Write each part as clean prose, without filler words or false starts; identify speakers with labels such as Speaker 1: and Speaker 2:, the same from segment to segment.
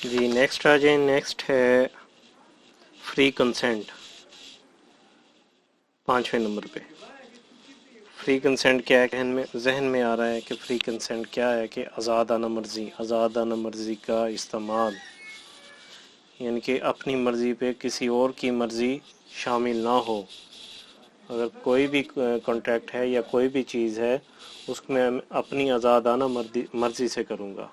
Speaker 1: जी next आ जाए। Next है free consent, 5वें नंबर पे। फ्री कंसेंट क्या है, जहन में आ रहा है कि फ्री कंसेंट क्या है कि आज़ादाना मर्ज़ी का इस्तेमाल, यानी कि अपनी मर्ज़ी पे किसी और की मर्ज़ी शामिल ना हो। अगर कोई भी कॉन्ट्रैक्ट है या कोई भी चीज़ है उसमें मैं अपनी आज़ादाना मर्ज़ी से करूँगा,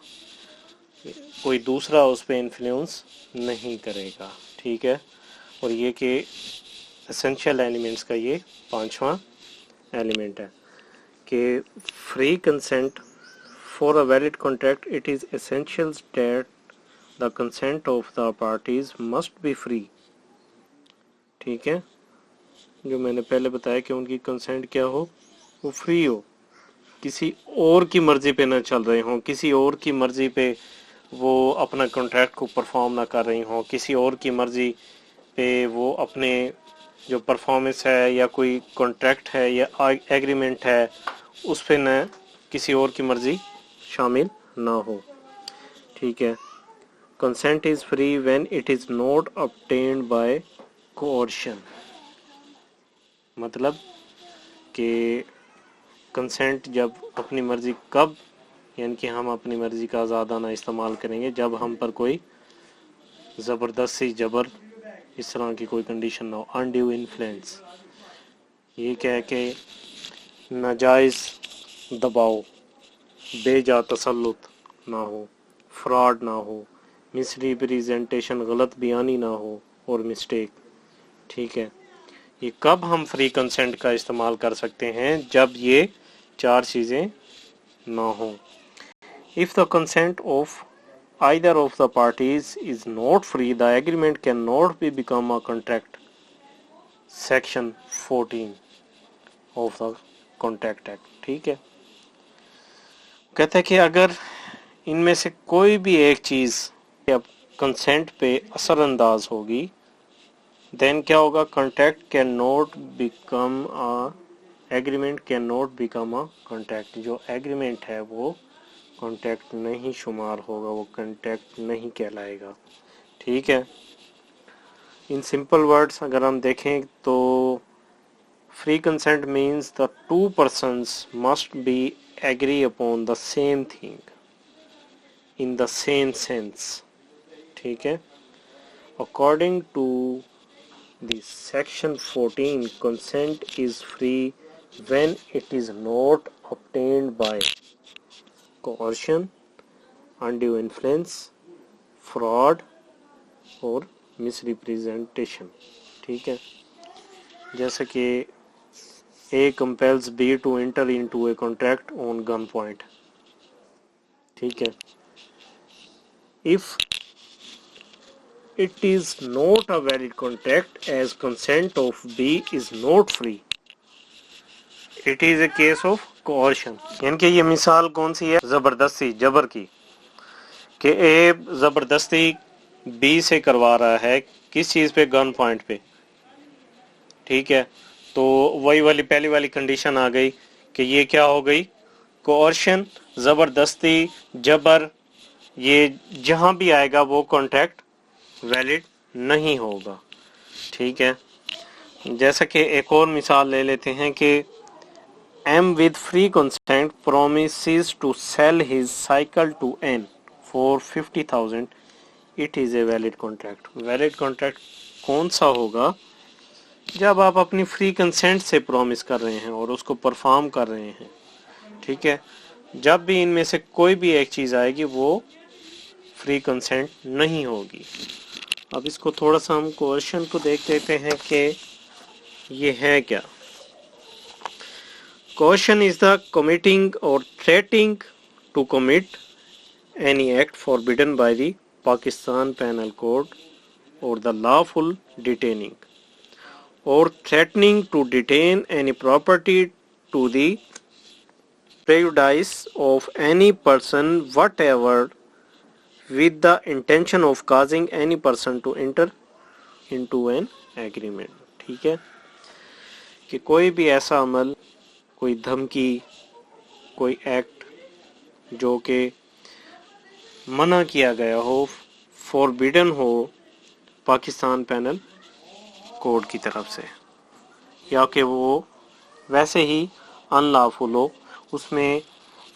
Speaker 1: कोई दूसरा उस पर इन्फ्लुएंस नहीं करेगा। ठीक है। और ये कि एसेंशियल एलिमेंट्स का ये 5वां एलिमेंट है कि free consent for a valid contract it is essential that the consent of the parties must be free. ठीक है। जो मैंने पहले बताया कि उनकी कंसेंट क्या हो, वो फ्री हो, किसी और की मर्जी पे ना चल रहे हों, किसी और की मर्जी पे वो अपना कॉन्ट्रैक्ट को परफॉर्म ना कर रही हों, किसी और की मर्जी पे वो अपने जो परफॉर्मेंस है या कोई कॉन्ट्रैक्ट है या एग्रीमेंट है उस पे न किसी और की मर्जी शामिल ना हो। ठीक है। Consent is free when it is not obtained by coercion, मतलब कि कंसेंट जब अपनी मर्जी कब, यानी कि हम अपनी मर्जी का आज़ादाना इस्तेमाल करेंगे जब हम पर कोई ज़बरदस्ती जबर इस तरह की कोई कंडीशन ना हो। अनड्यू इन्फ्लुएंस, ये क्या है कि नाजायज़ दबाव, बेजा तसल्लुत ना हो, फ्रॉड ना हो, मिसरिप्रेजेंटेशन गलत बयानी ना हो और मिस्टेक। ठीक है। ये कब हम फ्री कंसेंट का इस्तेमाल कर सकते हैं, जब ये 4 चीज़ें ना हो। If the consent of either of the parties is not free, the agreement cannot be become a contract. Section 14 of the Contract Act। ठीक है। कहते हैं कि अगर इनमें से कोई भी एक चीज़ अब कंसेंट पे असरअंदाज होगी, देन क्या होगा, contract can not become a agreement can not become a contract. जो एग्रीमेंट है वो कॉन्ट्रैक्ट नहीं शुमार होगा, वो कॉन्ट्रैक्ट नहीं कहलाएगा। ठीक है। इन सिंपल वर्ड्स अगर हम देखें तो free consent means the two persons must be agree upon the same thing in the same sense. ठीक है। According to the section 14 consent is free when it is not obtained by coercion, undue influence, fraud और misrepresentation. ठीक है। जैसे कि A compels B to enter into a contract on gunpoint। ठीक है। If it is not a valid contract as consent of B is not free, it is a case of coercion। यानी कि ये मिसाल कौन सी है, जबरदस्ती जबर की, कि A जबरदस्ती B से करवा रहा है किस चीज पे, गन पॉइंट पे। ठीक है। तो वही वाली पहली वाली कंडीशन आ गई कि ये क्या हो गई, कोर्शन, जबरदस्ती, जबर, ये जहां भी आएगा वो कॉन्ट्रैक्ट वैलिड नहीं होगा। ठीक है। जैसा कि एक और मिसाल ले लेते हैं कि M with free consent promises to sell his cycle to N for 50,000, it is a valid contract। Valid contract कौन सा होगा, जब आप अपनी फ्री कंसेंट से प्रॉमिस कर रहे हैं और उसको परफॉर्म कर रहे हैं। ठीक है। जब भी इनमें से कोई भी एक चीज़ आएगी वो फ्री कंसेंट नहीं होगी। अब इसको थोड़ा सा हम क्वेश्चन को देख लेते हैं कि ये है क्या। Question is the committing or threatening to commit any act forbidden by the Pakistan penal code or the lawful detaining or threatening to detain any property to the prejudice of any person whatever with the intention of causing any person to enter into an agreement। ठीक है। कि कोई भी ऐसा अमल, कोई धमकी, कोई act जो कि मना किया गया हो फॉरबिडन हो पाकिस्तान पेनल कोड की तरफ से, या कि वो वैसे ही अनलॉफुल हो, उसमें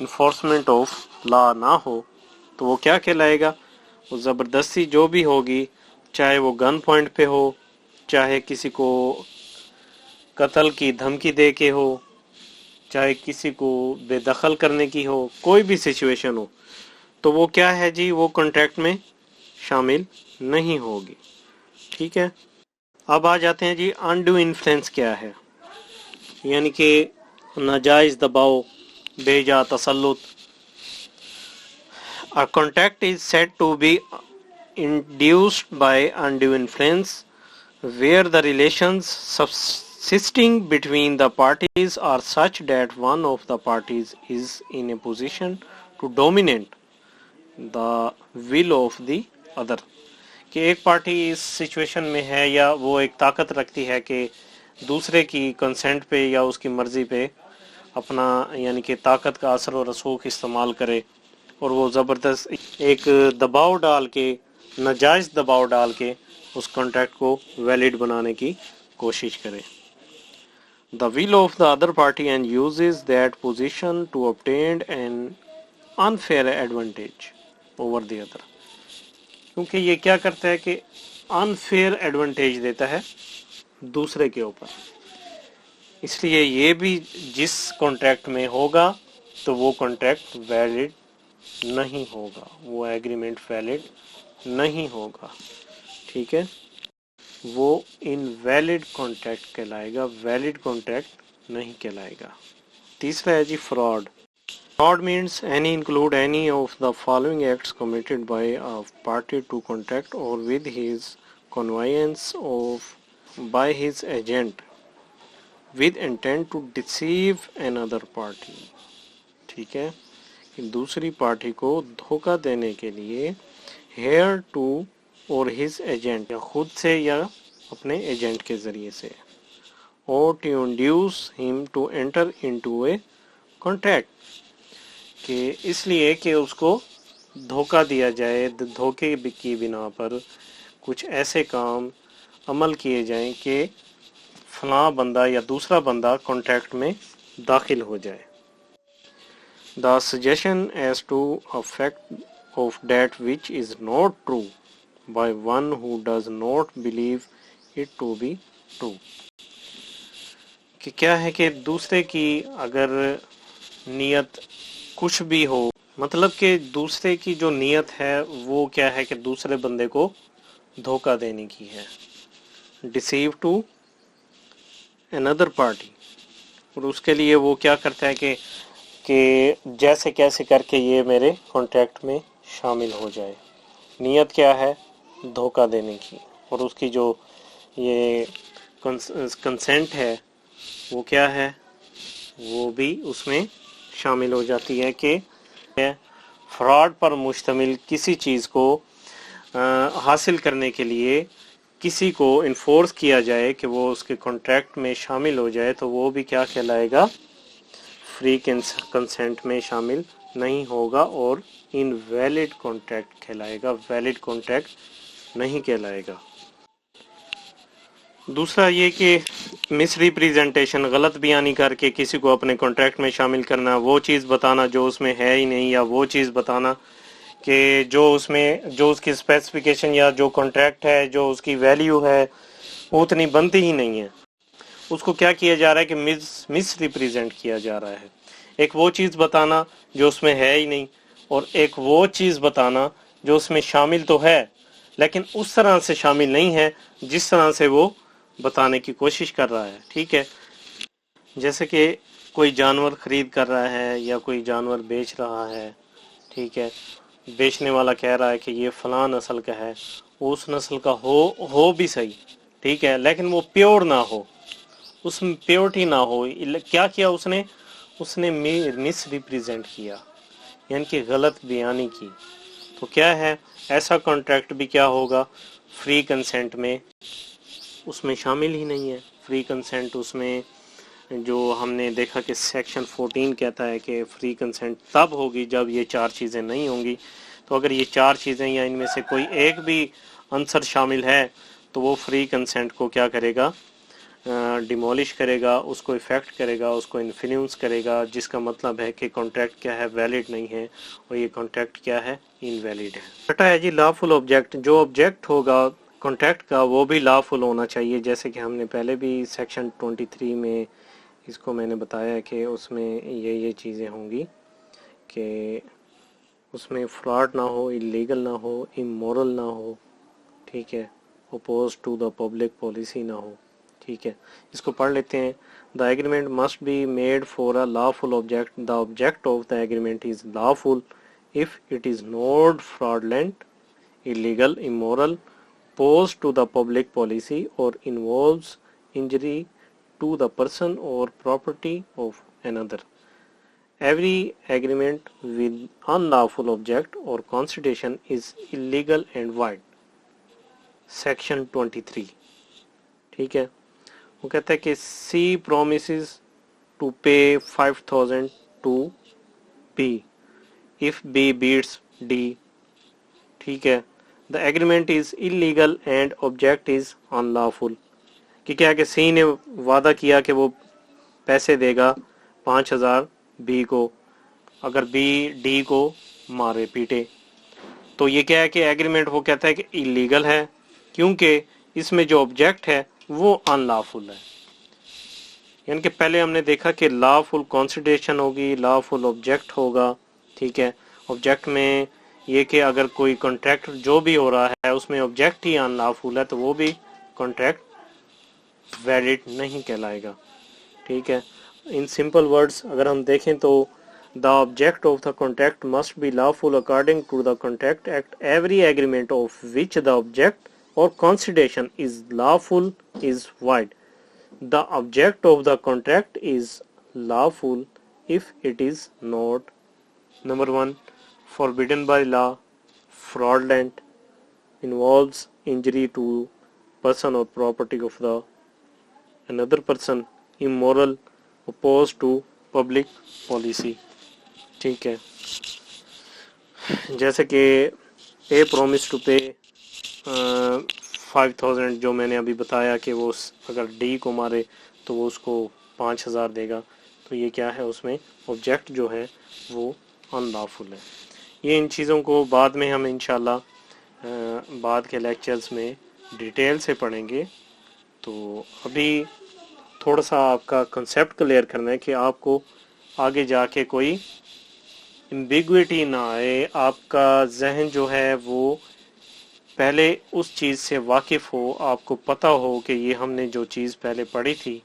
Speaker 1: इन्फोर्समेंट ऑफ लॉ ना हो, तो वो क्या कहलाएगा? वो ज़बरदस्ती जो भी होगी, चाहे वो गन पॉइंट पे हो, चाहे किसी को कत्ल की धमकी दे के हो, चाहे किसी को बेदखल करने की हो, कोई भी सिचुएशन हो, तो वो क्या है जी, वो कॉन्ट्रैक्ट में शामिल नहीं होगी। ठीक है, अब आ जाते हैं जी अनड्यू इन्फ्लुएंस क्या है, यानी कि नाजायज दबाव, बेजा तसल्लुत। A contract is said to be induced by undue influence where the relations subsisting between the parties are such that one of the parties is in a position to dominate the will of the other। कि एक party इस situation में है या वो एक ताकत रखती है कि दूसरे की कंसेंट पे या उसकी मर्जी पे अपना यानी कि ताकत का असर और रसूख इस्तेमाल करे, और वो ज़बरदस्त एक दबाव डाल के, नाजायज़ दबाव डाल के उस कॉन्ट्रैक्ट को वैलिड बनाने की कोशिश करे। The will of the other party and uses that position to obtain an unfair advantage over the other. क्योंकि ये क्या करता है कि अनफेयर एडवांटेज देता है दूसरे के ऊपर, इसलिए ये भी जिस कॉन्ट्रैक्ट में होगा तो वो कॉन्ट्रैक्ट वैलिड नहीं होगा, वो एग्रीमेंट वैलिड नहीं होगा। ठीक है, वो इनवैलिड कॉन्ट्रैक्ट कहलाएगा, वैलिड कॉन्ट्रैक्ट नहीं कहलाएगा। तीसरा है जी fraud. Fraud means any include any of the following acts committed by a party to contract or with his conveyance of by his agent with intent to deceive another party. ठीक है, कि दूसरी party को धोखा देने के लिए hair to और हिज एजेंट, या खुद से या अपने एजेंट के जरिए से, और to induce him to enter into a contract, कि इसलिए कि उसको धोखा दिया जाए, धोखे की बिना पर कुछ ऐसे काम अमल किए जाएं कि फलां बंदा या दूसरा बंदा कॉन्ट्रैक्ट में दाखिल हो जाए। The suggestion as to a fact of that which is not true by one who does not believe it to be true। कि क्या है कि दूसरे की अगर नीयत कुछ भी हो, मतलब कि दूसरे की जो नीयत है वो क्या है कि दूसरे बंदे को धोखा देने की है, डिसीव टू अनदर पार्टी, और उसके लिए वो क्या करता है कि जैसे कैसे करके ये मेरे कॉन्ट्रैक्ट में शामिल हो जाए। नीयत क्या है? धोखा देने की, और उसकी जो ये कंसेंट है वो क्या है, वो भी उसमें शामिल हो जाती है कि फ्रॉड पर मुश्तमिल किसी चीज़ को हासिल करने के लिए किसी को इन्फोर्स किया जाए कि वो उसके कॉन्ट्रैक्ट में शामिल हो जाए, तो वो भी क्या कहलाएगा? फ्री कंसेंट में शामिल नहीं होगा और इनवैलिड कॉन्ट्रैक्ट कहलाएगा, वैलिड कॉन्ट्रैक्ट नहीं कहलाएगा। दूसरा ये कि मिस रिप्रेजेंटेशन, गलत बयानी करके किसी को अपने कॉन्ट्रैक्ट में शामिल करना, वो चीज़ बताना जो उसमें है ही नहीं, या वो चीज़ बताना कि जो उसमें जो उसकी स्पेसिफिकेशन या जो कॉन्ट्रैक्ट है जो उसकी वैल्यू है वो उतनी बनती ही नहीं है, उसको क्या किया जा रहा है कि मिस रिप्रेजेंट किया जा रहा है। एक वो चीज़ बताना जो उसमें है ही नहीं, और एक वो चीज़ बताना जो उसमें शामिल तो है लेकिन उस तरह से शामिल नहीं है जिस तरह से वो बताने की कोशिश कर रहा है। ठीक है, जैसे कि कोई जानवर खरीद कर रहा है या कोई जानवर बेच रहा है, ठीक है, बेचने वाला कह रहा है कि ये फलां नस्ल का है, उस नस्ल का हो भी सही, ठीक है, लेकिन वो प्योर ना हो, उसमें प्योरिटी ना हो। क्या किया उसने मिस रिप्रेजेंट किया, यानी कि गलत बयानी की। तो क्या है, ऐसा कॉन्ट्रैक्ट भी क्या होगा, फ्री कंसेंट में उसमें शामिल ही नहीं है। फ्री कंसेंट उसमें जो हमने देखा कि सेक्शन 14 कहता है कि फ्री कंसेंट तब होगी जब ये चार चीज़ें नहीं होंगी। तो अगर ये चार चीज़ें या इनमें से कोई एक भी आंसर शामिल है तो वो फ्री कंसेंट को क्या करेगा, डिमोलिश करेगा, उसको इफ़ेक्ट करेगा, उसको इन्फ्लुएंस करेगा, जिसका मतलब है कि कॉन्ट्रैक्ट क्या है, वैलिड नहीं है, और ये कॉन्ट्रैक्ट क्या है, इनवैलिड है। छठा है जी लॉफुल ऑब्जेक्ट। जो ऑब्जेक्ट होगा कॉन्ट्रैक्ट का वो भी लॉफुल होना चाहिए, जैसे कि हमने पहले भी सेक्शन 23 में इसको मैंने बताया है कि उसमें ये चीज़ें होंगी कि उसमें फ्रॉड ना हो, इलीगल ना हो, इमोरल ना हो, ठीक है, oppose to the public policy ना हो, ठीक है। इसको पढ़ लेते हैं। The agreement must be made for a lawful object. The object of the agreement is lawful if it is not fraudulent, illegal, immoral, opposed to the public policy, or involves injury to the person or property of another. Every agreement with unlawful object or consideration is illegal and void. Section 23, ठीक है। वो कहता है कि C promises to pay 5,000 to B if B beats D, ठीक है। The agreement is illegal and object is unlawful, कि क्या कि सी ने वादा किया कि वो पैसे देगा 5,000 बी को अगर बी डी को मारे पीटे। तो ये क्या है कि एग्रीमेंट वो कहता है कि इलीगल है क्योंकि इसमें जो ऑब्जेक्ट है वो अनलॉफुल है। यानी कि पहले हमने देखा कि लॉफुल कंसिडरेशन होगी, लॉफुल ऑब्जेक्ट होगा, ठीक है। ऑब्जेक्ट में ये कि अगर कोई कॉन्ट्रैक्ट जो भी हो रहा है उसमें ऑब्जेक्ट ही अनलॉफुल है तो वो भी कॉन्ट्रैक्ट वैलिड नहीं कहलाएगा, ठीक है। इन सिंपल वर्ड्स अगर हम देखें तो the object of the contract must be lawful according to the contract act. Every agreement of which the object or consideration is lawful is void. The object of the contract is lawful if it is not number 1 forbidden by law, fraudulent, involves injury to person or property of the another person, immoral, opposed to public policy, ठीक है। जैसे कि A promise to pay 5,000 जो मैंने अभी बताया कि वो अगर D को मारे तो वो उसको 5,000 देगा, तो ये क्या है, उसमें ऑब्जेक्ट जो है वो अनलॉफुल है। ये इन चीज़ों को बाद में हम इंशाल्लाह बाद के लेक्चर्स में डिटेल से पढ़ेंगे। तो अभी थोड़ा सा आपका कंसेप्ट क्लियर करना है कि आपको आगे जाके कोई एम्बिग्विटी ना आए, आपका जहन जो है वो पहले उस चीज़ से वाकिफ़ हो, आपको पता हो कि ये हमने जो चीज़ पहले पढ़ी थी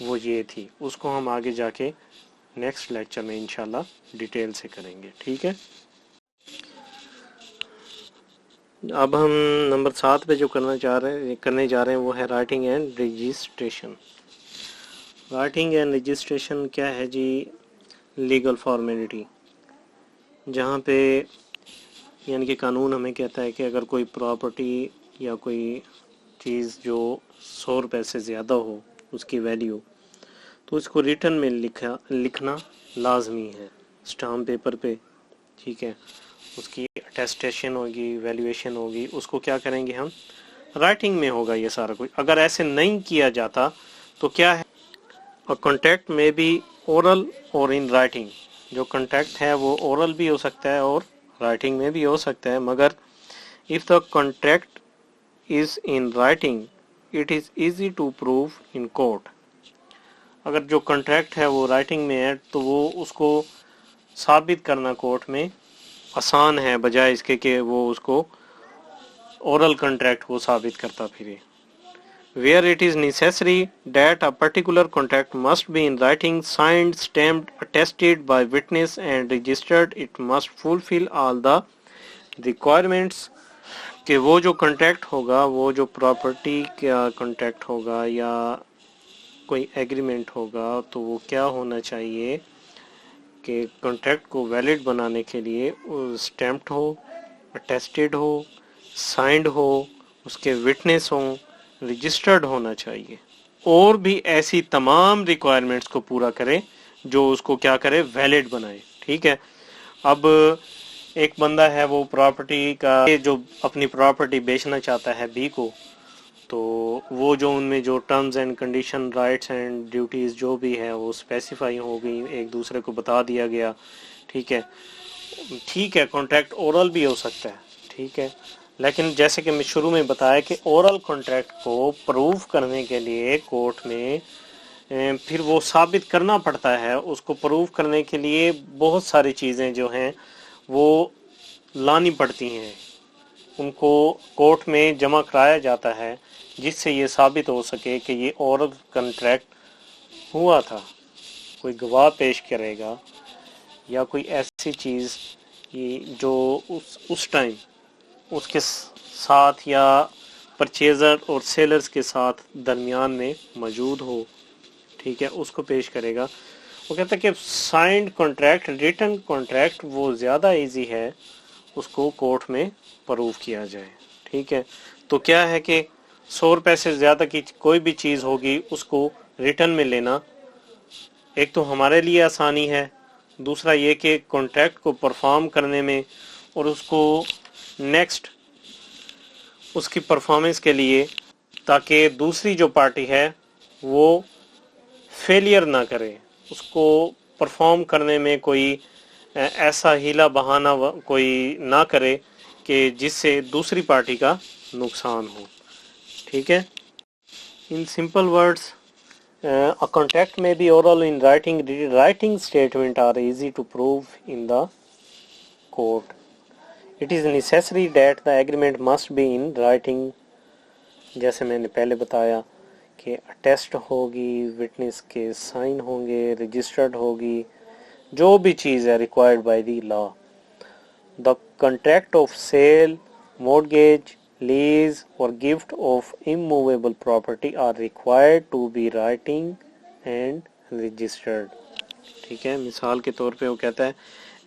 Speaker 1: वो ये थी, उसको हम आगे जाके नेक्स्ट लेक्चर में इंशाल्लाह डिटेल से करेंगे, ठीक है। अब हम नंबर 7 पे जो करने जा रहे हैं वो है writing and registration. Writing and registration क्या है जी, लीगल फॉर्मेलिटी, जहाँ पे यानी कि कानून हमें कहता है कि अगर कोई प्रॉपर्टी या कोई चीज़ जो 100 रुपये से ज़्यादा हो उसकी वैल्यू, तो उसको रिटर्न में लिखना लाजमी है स्टाम्प पेपर पे, ठीक है। उसकी अटेस्टेशन होगी, वैल्यूएशन होगी, उसको क्या करेंगे हम, राइटिंग में होगा ये सारा कुछ। अगर ऐसे नहीं किया जाता तो क्या है, अ कॉन्ट्रैक्ट में भी ओरल और इन राइटिंग। जो कॉन्ट्रैक्ट है वो ओरल भी हो सकता है और राइटिंग में भी हो सकता है, मगर if the contract is in writing it is easy to prove in court. अगर जो कॉन्ट्रैक्ट है वो राइटिंग में है तो वो उसको साबित करना कोर्ट में आसान है, बजाय इसके कि वो उसको ओरल कॉन्ट्रैक्ट वो साबित करता फिरे। Where it is necessary that a particular contract must be in writing, signed, stamped, attested by witness and registered, it must fulfill all the requirements। कि वो जो कॉन्ट्रैक्ट होगा, वो जो प्रॉपर्टी का कॉन्ट्रैक्ट होगा या कोई एग्रीमेंट होगा, तो वो क्या होना चाहिए कि कॉन्ट्रैक्ट को वैलिड बनाने के लिए स्टैम्प्ड हो, अटेस्टेड हो, साइंड हो, उसके विटनेस हो, रजिस्टर्ड होना चाहिए, और भी ऐसी तमाम रिक्वायरमेंट्स को पूरा करे जो उसको क्या करे, वैलिड बनाए, ठीक है। अब एक बंदा है वो प्रॉपर्टी का जो अपनी प्रॉपर्टी बेचना चाहता है बी को, तो वो जो उनमें जो terms and condition rights and duties जो भी है वो स्पेसिफाई हो गई, एक दूसरे को बता दिया गया। ठीक है, ठीक है, कॉन्ट्रैक्ट ओरल भी हो सकता है, ठीक है, लेकिन जैसे कि मैं शुरू में बताया कि ओरल कॉन्ट्रैक्ट को प्रूव करने के लिए कोर्ट में फिर वो साबित करना पड़ता है। उसको प्रूव करने के लिए बहुत सारी चीज़ें जो हैं वो लानी पड़ती हैं, उनको कोर्ट में जमा कराया जाता है, जिससे ये साबित हो सके कि ये ओरल कॉन्ट्रैक्ट हुआ था। कोई गवाह पेश करेगा या कोई ऐसी चीज़ जो उस टाइम उसके साथ या परचेज़र और सेलर्स के साथ दरमियान में मौजूद हो, ठीक है, उसको पेश करेगा। वो कहता है कि साइंड कॉन्ट्रैक्ट, रिटन कॉन्ट्रैक्ट वो ज़्यादा इजी है, उसको कोर्ट में प्रूव किया जाए। ठीक है, तो क्या है कि 100 रुपये से ज़्यादा की कोई भी चीज़ होगी उसको रिटर्न में लेना एक तो हमारे लिए आसानी है, दूसरा ये कि कॉन्ट्रैक्ट को परफॉर्म करने में और उसको नेक्स्ट उसकी परफॉर्मेंस के लिए, ताकि दूसरी जो पार्टी है वो फेलियर ना करे, उसको परफॉर्म करने में कोई ऐसा हीला बहाना कोई ना करे कि जिससे दूसरी पार्टी का नुकसान हो। ठीक है, in simple words a contract may be oral in writing. Writing statements are easy to prove in the court. It is necessary that the agreement must be in writing. जैसे मैंने पहले बताया कि अटेस्ट होगी, विटनेस के sign होंगे, registered होगी, जो भी चीज़ है required by the law. The contract of sale, mortgage, lease or gift of immovable property are required to be writing and registered. ठीक है, मिसाल के तौर पे वो कहता है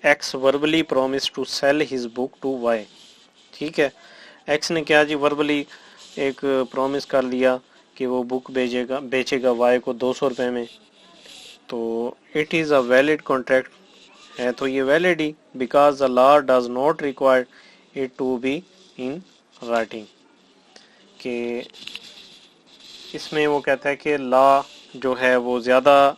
Speaker 1: X verbally promised to sell his book to Y. ठीक है, X ने क्या जी वर्बली एक प्रॉमिस कर लिया कि वो बुक बेचेगा Y को 200 रुपये में, तो it is a valid contract है, तो ये वैलिड ही, because the law does not require it to be in writing. कि इसमें वो कहता है कि लॉ जो है वो ज़्यादा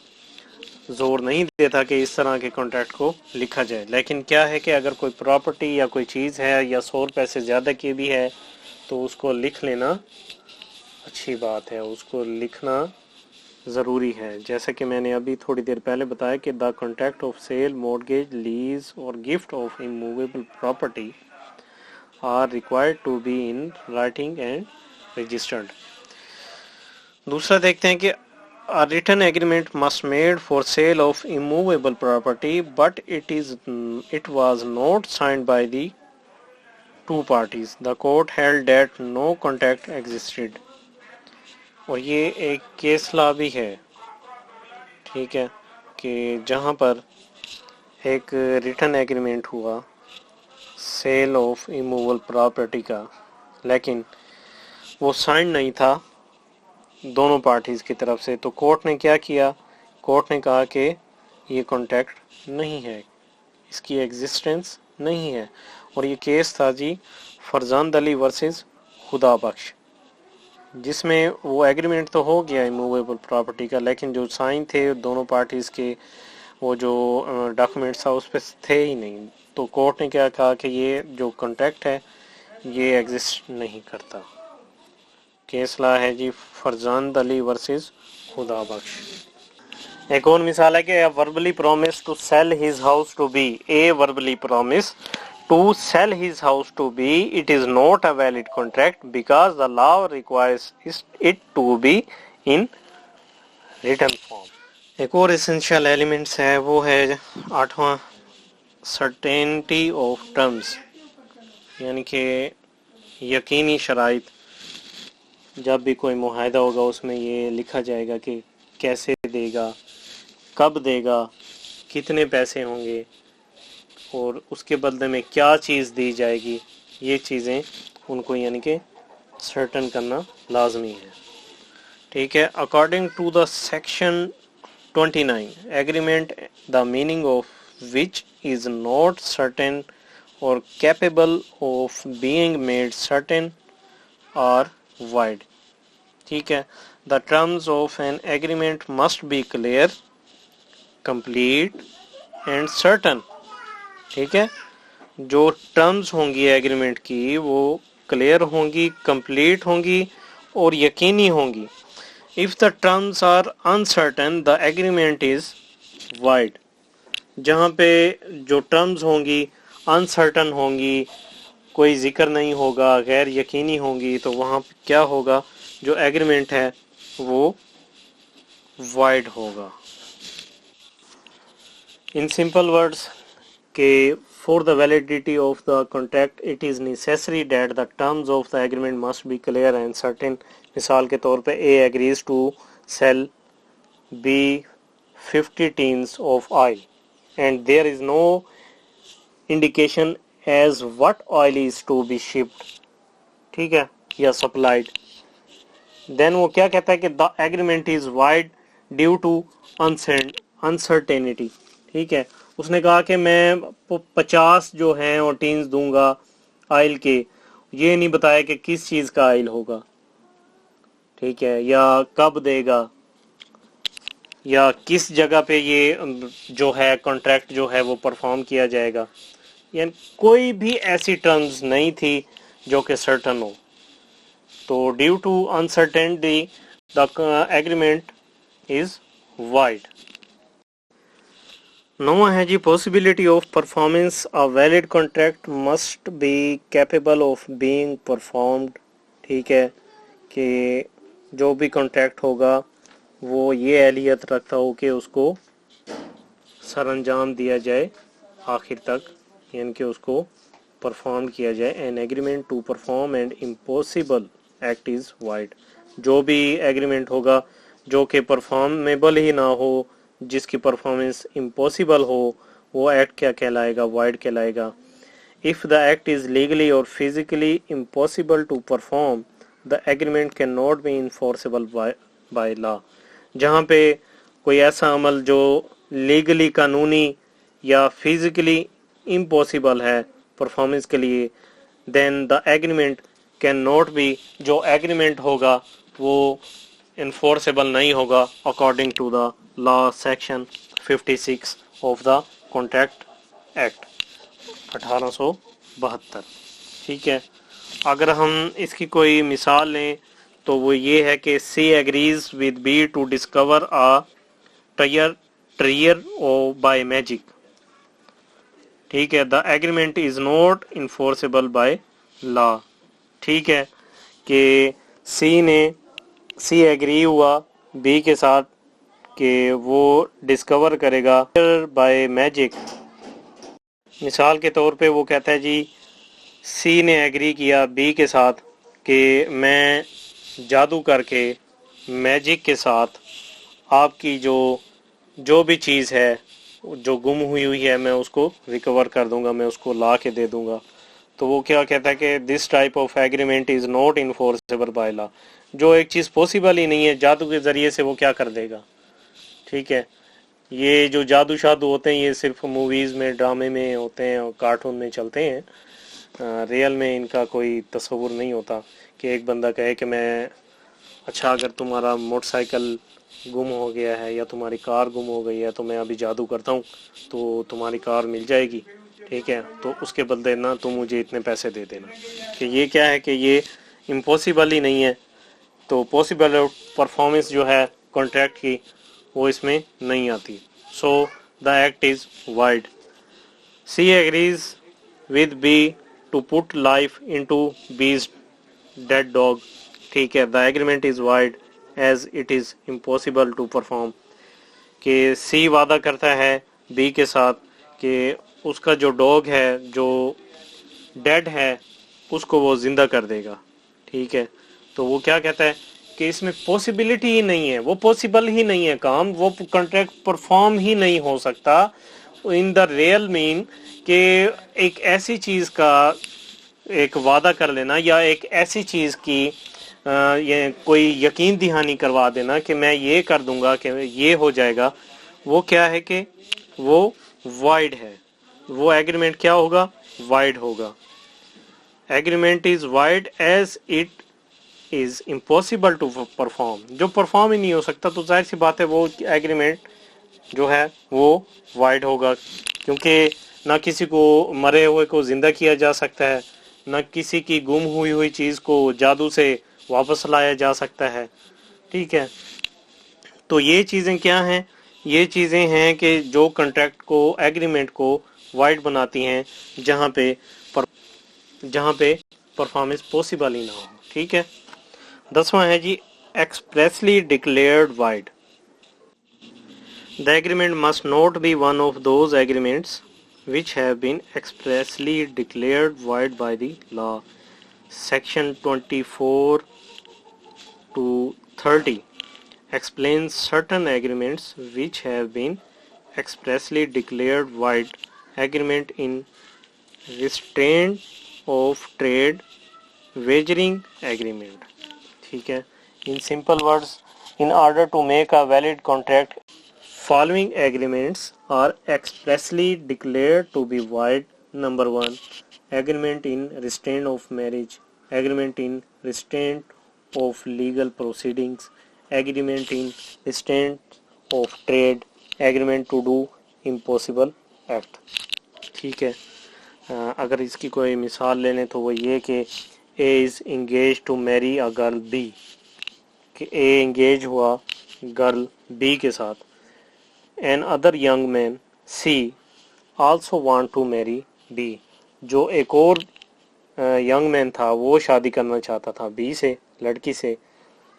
Speaker 1: जोर नहीं देता कि इस तरह के कॉन्ट्रैक्ट को लिखा जाए, लेकिन क्या है कि अगर कोई प्रॉपर्टी या कोई चीज़ है या 100 रुपये से ज़्यादा की भी है तो उसको लिख लेना अच्छी बात है, उसको लिखना ज़रूरी है। जैसे कि मैंने अभी थोड़ी देर पहले बताया कि the contract of sale, mortgage, lease और gift of immovable property are required to be in writing and registered. दूसरा देखते हैं कि a written agreement must made for sale of immovable property but it was not signed by the two parties. The court held that no contract existed. और ये एक case law भी है, ठीक है, कि जहाँ पर एक रिटन एग्रीमेंट हुआ सेल ऑफ इमूवेबल प्रॉपर्टी का, लेकिन वो साइन नहीं था दोनों पार्टीज़ की तरफ से, तो कोर्ट ने क्या किया, कोर्ट ने कहा कि ये कॉन्ट्रैक्ट नहीं है, इसकी एग्जिस्टेंस नहीं है। और ये केस था जी फरजांद अली वर्सेस खुदा बख्श, जिसमें वो एग्रीमेंट तो हो गया इमूवेबल प्रॉपर्टी का, लेकिन जो साइन थे दोनों पार्टीज़ के, वो जो डॉक्यूमेंट्स था उस पर थे ही नहीं। तो कोर्ट ने क्या कहा कि ये जो कॉन्ट्रैक्ट है ये एग्जिस्ट नहीं करता। केस ला है जी फरजांद अली वर्सेस खुदा बख्श। एक और मिसाल है कि verbally promise to sell his house to B, A verbally promise to sell his house to B, it is not a valid contract because the law requires it to be in written form. एक और essential elements है, वो है 8वां certainty of terms, यानी कि यकीनी शराइत। जब भी कोई मुआहदा होगा उसमें ये लिखा जाएगा कि कैसे देगा, कब देगा, कितने पैसे होंगे और उसके बदले में क्या चीज़ दी जाएगी, ये चीज़ें उनको यानी कि सर्टन करना लाजमी है। ठीक है, according to the section 29 agreement the meaning of which is not certain और capable of being made certain और वाइड। ठीक है, the terms of an agreement must be clear, complete and certain. ठीक है, जो टर्म्स होंगी एग्रीमेंट की वो क्लियर होंगी, कंप्लीट होंगी और यकीनी होंगी। If the terms are uncertain the agreement is void. जहाँ पे जो टर्म्स होंगी अनसर्टन होंगी, कोई जिक्र नहीं होगा, गैर यकीनी होंगी, तो वहाँ पे क्या होगा, जो एग्रीमेंट है वो वाइड होगा। इन सिंपल वर्ड्स के for the validity of the contract it is necessary that the terms of the agreement must be clear and certain। मिसाल के तौर पे A agrees to sell B 50 tins of oil and there is no indication as what oil is to be shipped, ठीक है, या supplied। then वो क्या कहता है कि the agreement is void due to uncertainty। ठीक है, उसने कहा कि मैं 50 जो हैं और टीन्स दूंगा आयल के, ये नहीं बताया कि किस चीज़ का आयल होगा, ठीक है, या कब देगा, या किस जगह पे ये जो है कॉन्ट्रैक्ट जो है वो परफॉर्म किया जाएगा। यानी कोई भी ऐसी टर्म्स नहीं थी जो कि सर्टन हो। तो due to uncertainty the agreement is void. नौवां है जी possibility of performance. A valid contract must be capable of being performed. ठीक है, कि जो भी कॉन्ट्रैक्ट होगा वो ये एहलियत रखता हो कि उसको सर अंजाम दिया जाए आखिर तक, यानी कि उसको परफॉर्म किया जाए। An agreement to perform and impossible act is void. जो भी एग्रीमेंट होगा जो कि परफॉर्मेबल ही ना हो, जिसकी परफॉर्मेंस इम्पॉसिबल हो, वो एक्ट क्या कहलाएगा, वाइड कहलाएगा। If the act is legally or physically impossible to perform the agreement can not be enforceable by law. जहाँ पे कोई ऐसा अमल जो लीगली कानूनी या फिजिकली इम्पॉसिबल है परफॉर्मेंस के लिए, then the agreement can not be, जो एग्रीमेंट होगा वो इन्फोर्सेबल नहीं होगा according to the law section 56 of the contract act 1872। ठीक है, अगर हम इसकी कोई मिसाल लें तो वो ये है कि C agrees with B to discover a treasure by magic. ठीक है, the agreement is not enforceable by law. ठीक है, कि सी एग्री हुआ बी के साथ कि वो डिस्कवर करेगा बाय मैजिक। मिसाल के तौर पे वो कहता है जी सी ने एग्री किया बी के साथ कि मैं जादू करके मैजिक के साथ आपकी जो भी चीज़ है जो गुम हुई है मैं उसको रिकवर कर दूंगा, मैं उसको ला के दे दूंगा। तो वो क्या कहता है कि this type of agreement is not enforceable by law. जो एक चीज़ पॉसिबल ही नहीं है, जादू के ज़रिए से वो क्या कर देगा। ठीक है, ये जो जादू शादू होते हैं ये सिर्फ मूवीज़ में, ड्रामे में होते हैं और कार्टून में चलते हैं। रियल में इनका कोई तस्वुर नहीं होता कि एक बंदा कहे कि मैं, अच्छा अगर तुम्हारा मोटरसाइकिल गुम हो गया है या तुम्हारी कार गुम हो गई है तो मैं अभी जादू करता हूँ तो तुम्हारी कार मिल जाएगी। ठीक है, तो उसके बदले ना तुम मुझे इतने पैसे दे देना। कि ये क्या है कि ये इम्पॉसिबल ही नहीं है, तो पॉसिबल परफॉर्मेंस जो है कॉन्ट्रैक्ट की वो इसमें नहीं आती। So the act is void. C agrees with B to put life into B's dead dog. ठीक है, the agreement is void as it is impossible to perform. कि सी वादा करता है बी के साथ कि उसका जो डॉग है जो डेड है उसको वो ज़िंदा कर देगा। ठीक है, तो वो क्या कहता है कि इसमें पॉसिबिलिटी ही नहीं है, वो पॉसिबल ही नहीं है काम, वो कॉन्ट्रैक्ट परफॉर्म ही नहीं हो सकता इन द रियल मीन कि एक ऐसी चीज़ का एक वादा कर लेना या एक ऐसी चीज़ की ये कोई यकीन दहानी करवा देना कि मैं ये कर दूंगा कि ये हो जाएगा, वो क्या है कि वो वाइड है। वो एग्रीमेंट क्या होगा, वाइड होगा। Agreement is void as it is impossible to perform, जो परफॉर्म ही नहीं हो सकता तो जाहिर सी बात है वो एग्रीमेंट जो है वो वाइड होगा, क्योंकि ना किसी को मरे हुए को जिंदा किया जा सकता है, ना किसी की गुम हुई चीज को जादू से वापस लाया जा सकता है। ठीक है, तो ये चीजें क्या हैं, ये चीजें हैं कि जो कॉन्ट्रैक्ट को एग्रीमेंट को वाइड बनाती हैं, जहां पे जहां पे परफॉर्मेंस पॉसिबल ही ना हो। ठीक है, 10वां है जी expressly declared void. The agreement must not be one of those agreements which have been expressly declared void by the law. Section 24 to 30 explains certain agreements which have been expressly declared void. Agreement in restraint of trade, wagering agreement. ठीक है, in simple words, in order to make a valid contract, following agreements are expressly declared to be void. Number 1, agreement in restraint of marriage, agreement in restraint of legal proceedings, agreement in restraint of trade, agreement to do impossible act. ठीक है, अगर इसकी कोई मिसाल ले लें तो वो ये कि A is engage to marry a girl B, कि ए इंगेज हुआ गर्ल बी के साथ। Another young man C also want to marry B, जो एक और यंग मैन था वो शादी करना चाहता था बी से, लड़की से।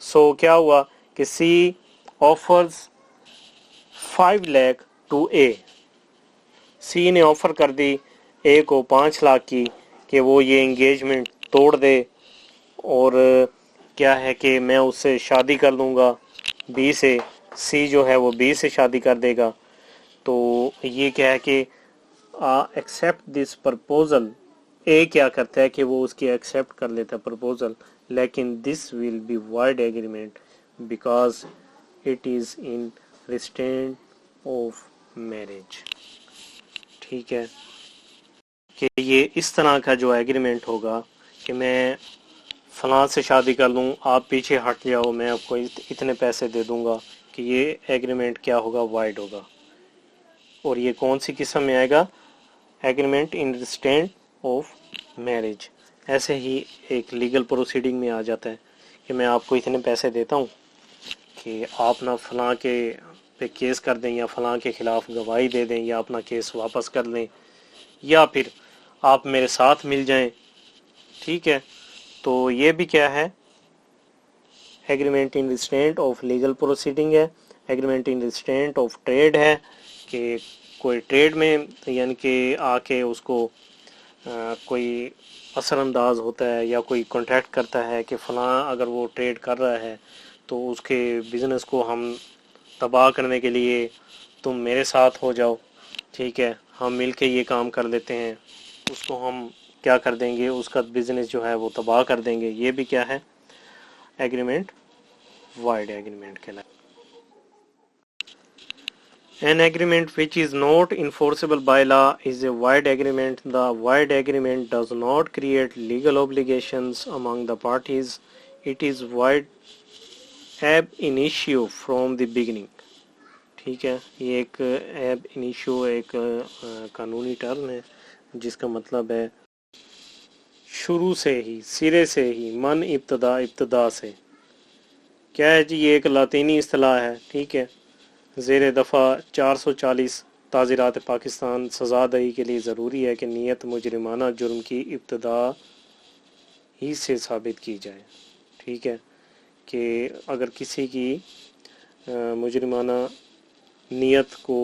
Speaker 1: सो क्या हुआ कि सी ऑफर्स 5 लाख टू ए, सी ने ऑफर कर दी ए को 5 लाख की कि वो ये एंगेजमेंट तोड़ दे और क्या है कि मैं उससे शादी कर लूँगा बी से, सी जो है वो बी से शादी कर देगा। तो ये क्या है कि एक्सेप्ट दिस प्रपोजल, ए क्या करता है कि वो उसकी एक्सेप्ट कर लेता है प्रपोजल, लेकिन this will be wide agreement because it is in restraint of marriage. ठीक है, कि ये इस तरह का जो एग्रीमेंट होगा कि मैं फलां से शादी कर लूँ, आप पीछे हट जाओ, मैं आपको इतने पैसे दे दूँगा, कि ये एग्रीमेंट क्या होगा, वाइड होगा। और ये कौन सी किस्म में आएगा, agreement in restraint of marriage. ऐसे ही एक लीगल प्रोसीडिंग में आ जाता है कि मैं आपको इतने पैसे देता हूँ कि आप ना फलां के पे केस कर दें या फलां के ख़िलाफ़ गवाही दे दें या अपना केस वापस कर लें या फिर आप मेरे साथ मिल जाएं। ठीक है, तो ये भी क्या है, agreement in restraint of legal proceeding है। Agreement in restraint of trade है कि कोई ट्रेड में यानी कि आके उसको कोई असरअंदाज होता है या कोई कॉन्ट्रैक्ट करता है कि फ़लाँ अगर वो ट्रेड कर रहा है तो उसके बिज़नेस को हम तबाह करने के लिए तुम मेरे साथ हो जाओ। ठीक है, हम मिलके ये काम कर लेते हैं, उसको हम क्या कर देंगे, उसका बिज़नेस जो है वो तबाह कर देंगे। ये भी क्या है, एग्रीमेंट वाइड एग्रीमेंट कहलाता है। An agreement which is not enforceable by law is a void agreement. The void agreement does not create legal obligations among the parties. It is void ab initio from the beginning. ठीक है, ये एक ab initio एक कानूनी term है जिसका मतलब है शुरू से ही, सिरे से ही, मन इब्तदा से। क्या है जी, ये एक लातीनी इस्तिलाह है। ठीक है, ज़ेर दफ़ा 440 ताज़ीरात पाकिस्तान सज़ा दही के लिए ज़रूरी है कि नीयत मुजरिमाना जुर्म की इब्तदा ही से साबित की जाए। ठीक है, कि अगर किसी की मुजरिमाना नीयत को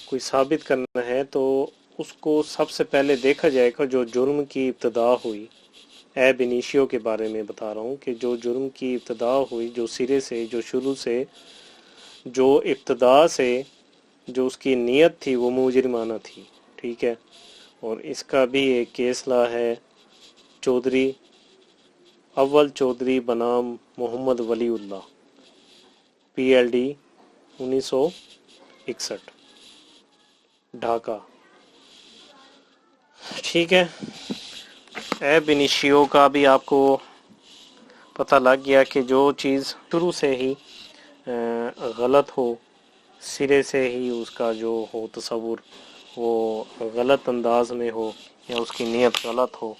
Speaker 1: कोई साबित करना है तो उसको सबसे पहले देखा जाएगा जो जुर्म की इब्तदा हुई। एब इनिशियो के बारे में बता रहा हूँ कि जो जुर्म की इब्तदा हुई, जो सिरे से, जो शुरू से, जो इब्तदा से जो उसकी नीयत थी वो मुजरिमाना थी। ठीक है, और इसका भी एक केस ला है चौधरी अव्वल चौधरी बनाम मोहम्मद वलीउल्लाह, PLD 1961, ढाका। ठीक है, एब इनिशियो का भी आपको पता लग गया कि जो चीज़ शुरू से ही गलत हो, सिरे से ही उसका जो हो तसव्वुर वो गलत अंदाज में हो या उसकी नीयत गलत हो,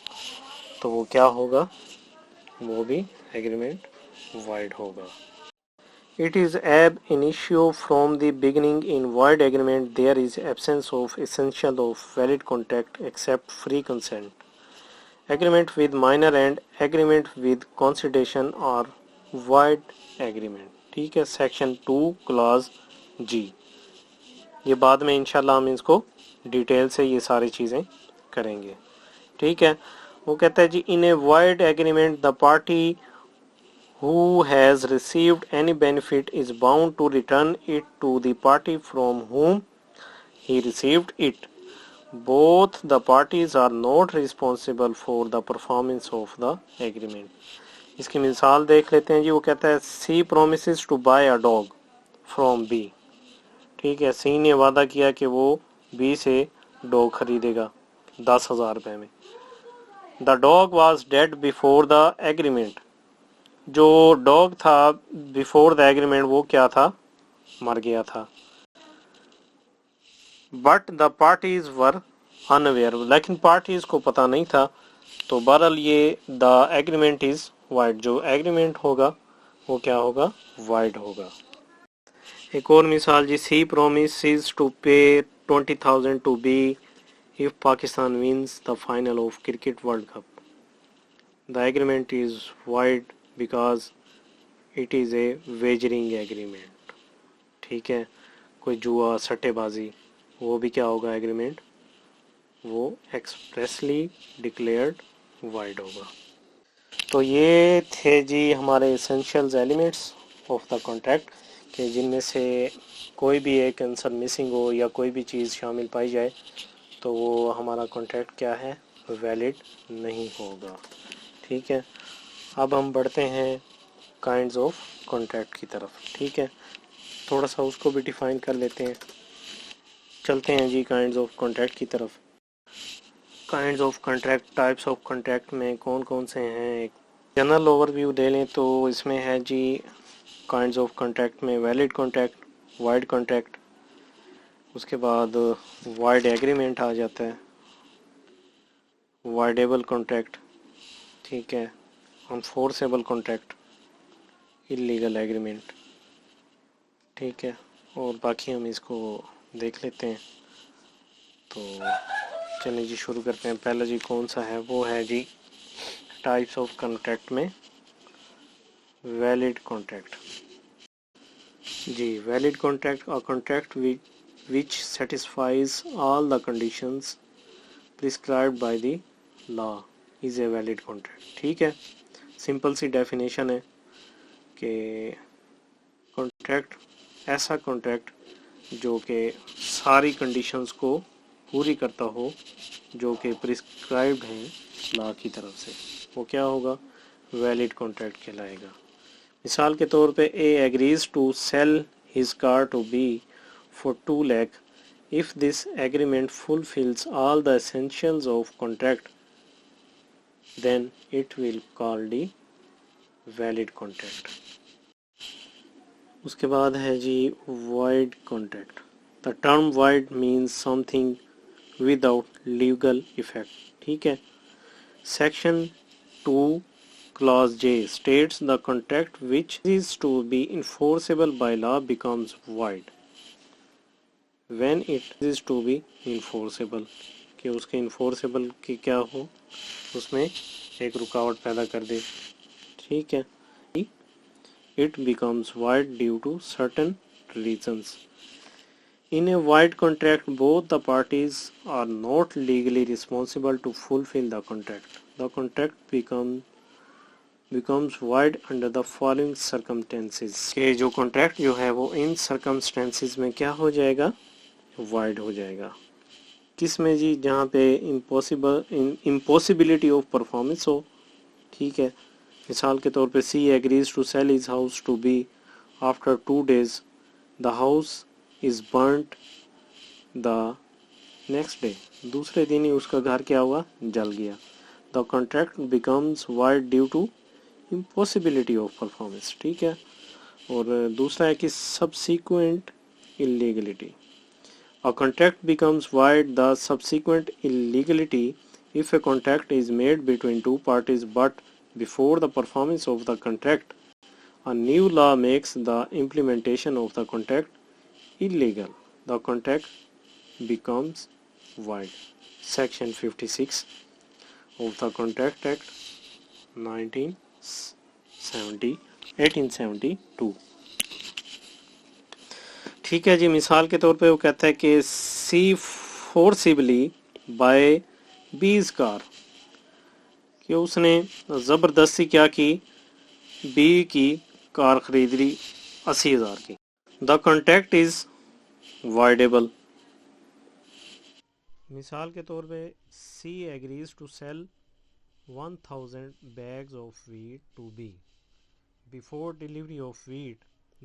Speaker 1: तो वो क्या होगा, वो भी एग्रीमेंट वाइड होगा. It is ab initio from the beginning. In void agreement there is absence of essential of valid contract except free consent. Agreement with minor and agreement with consideration are void agreement. ठीक है, section 2 clause जी. ये बाद में इंशाल्लाह हम इसको detail से ये सारी चीज़ें करेंगे. ठीक है, वो कहता है जी, इन ए void agreement the party who has received any benefit is bound to return it to the party from whom he received it. Both the parties are not responsible for the performance of the agreement. इसकी मिसाल देख लेते हैं जी. वो कहता है C promises to buy a dog from B. ठीक है, C ने वादा किया कि वो B से डॉग खरीदेगा 10,000 रुपए में. The dog was dead before the agreement. जो डॉग था बिफोर द एग्रीमेंट वो क्या था, मर गया था. But the parties were unaware, लेकिन पार्टीज को पता नहीं था. तो बहरहाल ये द एग्रीमेंट इज वाइड, जो एग्रीमेंट होगा वो क्या होगा, वाइड होगा. एक और मिसाल जी, सी promises to pay 20,000 to B if Pakistan wins the final of cricket world cup. The agreement is void because it is a wagering agreement. ठीक है, कोई जुआ सट्टेबाजी, वो भी क्या होगा एग्रीमेंट, वो एक्सप्रेसली डिक्लेयर्ड वाइड होगा. तो ये थे जी हमारे essentials elements of the contract, कि जिनमें से कोई भी एक आंसर मिसिंग हो या कोई भी चीज़ शामिल पाई जाए तो वो हमारा कॉन्ट्रैक्ट क्या है, वैलिड नहीं होगा. ठीक है, अब हम बढ़ते हैं काइंड्स ऑफ कॉन्ट्रैक्ट की तरफ. ठीक है, थोड़ा सा उसको भी डिफाइन कर लेते हैं. चलते हैं जी काइंड्स ऑफ कॉन्ट्रैक्ट की तरफ. Kinds of contract, types of contract में कौन कौन से हैं, एक जनरल ओवरव्यू ले लें तो इसमें है जी काइंड्स ऑफ कॉन्ट्रैक्ट में वैलिड कॉन्ट्रैक्ट, वाइड कॉन्ट्रैक्ट, उसके बाद वाइड एग्रीमेंट आ जाता है, वाइडेबल कॉन्ट्रैक्ट, ठीक है, अनफोर्सेबल कॉन्ट्रैक्ट, इलीगल एग्रीमेंट. ठीक है, और बाकी हम इसको देख लेते हैं. तो चलिए जी शुरू करते हैं. पहला जी कौन सा है, वो है जी टाइप्स ऑफ कॉन्ट्रैक्ट में वैलिड कॉन्ट्रैक्ट. जी, वैलिड कॉन्ट्रैक्ट और contract which satisfies all the conditions prescribed by the law is a valid contract. ठीक है, सिंपल सी डेफिनेशन है कि कॉन्ट्रैक्ट ऐसा कॉन्ट्रैक्ट जो कि सारी कंडीशंस को पूरी करता हो जो कि प्रिस्क्राइब्ड हैं लॉ की तरफ से, वो क्या होगा, वैलिड कॉन्ट्रैक्ट कहलाएगा. मिसाल के तौर पे A agrees to sell his car to B for 2 lakh. If this agreement fulfills all the essentials of contract, then it will called the valid contract. उसके बाद है जी void contract. The term void means something without legal effect. ठीक है, section 2 clause J states the contract which is to be enforceable by law becomes void when it is to be enforceable, कि उसके enforceable की क्या हो, उसमें एक रुकावट पैदा कर दे. ठीक है, it becomes void due to certain reasons. In a void contract both the parties are not legally responsible to fulfill the contract. The contract becomes void under the following circumstances. कि जो contract जो है वो इन circumstances में क्या हो जाएगा, wide हो जाएगा. किस में जी, जहाँ पे इम्पॉसिबिलिटी ऑफ परफॉर्मेंस हो. ठीक है, मिसाल के तौर पे C agrees to sell his house to B after 2 days the house is burnt, the next day, दूसरे दिन ही उसका घर क्या हुआ, जल गया। The contract becomes void due to impossibility of performance, ठीक है। और दूसरा है कि subsequent illegality. A contract becomes void the subsequent illegality if a contract is made between two parties but before the performance of the contract a new law makes the implementation of the contract illegal. The contract becomes void. Section 56 of the Contract Act 1872। ठीक है जी, मिसाल के तौर पे वो कहता है कि सी फोर्सिबली बाय बीज कार, कि उसने ज़बरदस्ती क्या की, बी की कार खरीद ली 80,000 की। The contract is voidable. मिसाल के तौर पे C agrees to sell 1000 bags of wheat to B. Before delivery of wheat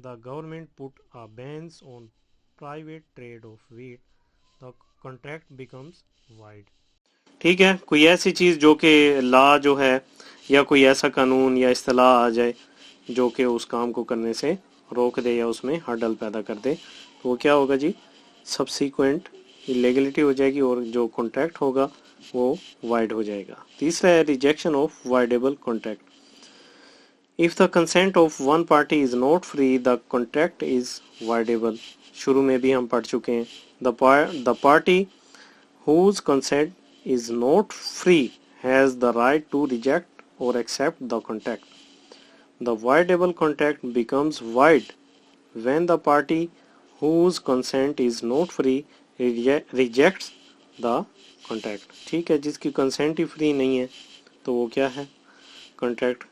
Speaker 1: the government put a bans on private trade of wheat. The contract becomes void. ठीक है, कोई ऐसी चीज़ जो कि लॉ जो है या कोई ऐसा कानून या इस्तिलाह आ जाए जो कि उस काम को करने से रोक दे या उसमें हर्डल पैदा कर दे, तो वो क्या होगा जी, सब्सिक्वेंट इलीगलिटी हो जाएगी और जो कॉन्ट्रैक्ट होगा वो वाइड हो जाएगा। तीसरा है rejection of voidable contract. If the consent of one party is not free, the contract is voidable. शुरू में भी हम पढ़ चुके हैं। The party whose consent is not free has the right to reject or accept the contract. The voidable contract becomes void when the party whose consent is not free rejects the contract. ठीक है, जिसकी consent ही free नहीं है तो वो क्या है, contract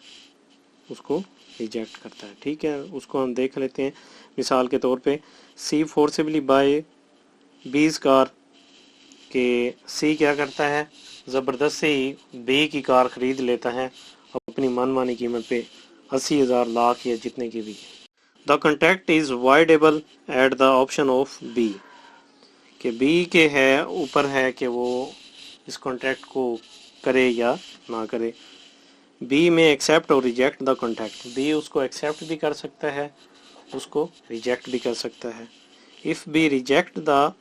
Speaker 1: उसको रिजेक्ट करता है। ठीक है, उसको हम देख लेते हैं। मिसाल के तौर पे सी फोर्सिबली बाय बीज कार, के सी क्या करता है, ज़बरदस्ती ही बी की कार खरीद लेता है अपनी मनमानी कीमत पे 80,000 लाख या जितने की भी। The contract is voidable at the option of B, के बी के है ऊपर है कि वो इस कॉन्ट्रैक्ट को करे या ना करे। बी में एक्सेप्ट और रिजेक्ट द कॉन्ट्रैक्ट, बी उसको एक्सेप्ट भी कर सकता है, उसको रिजेक्ट भी कर सकता है। If B reject the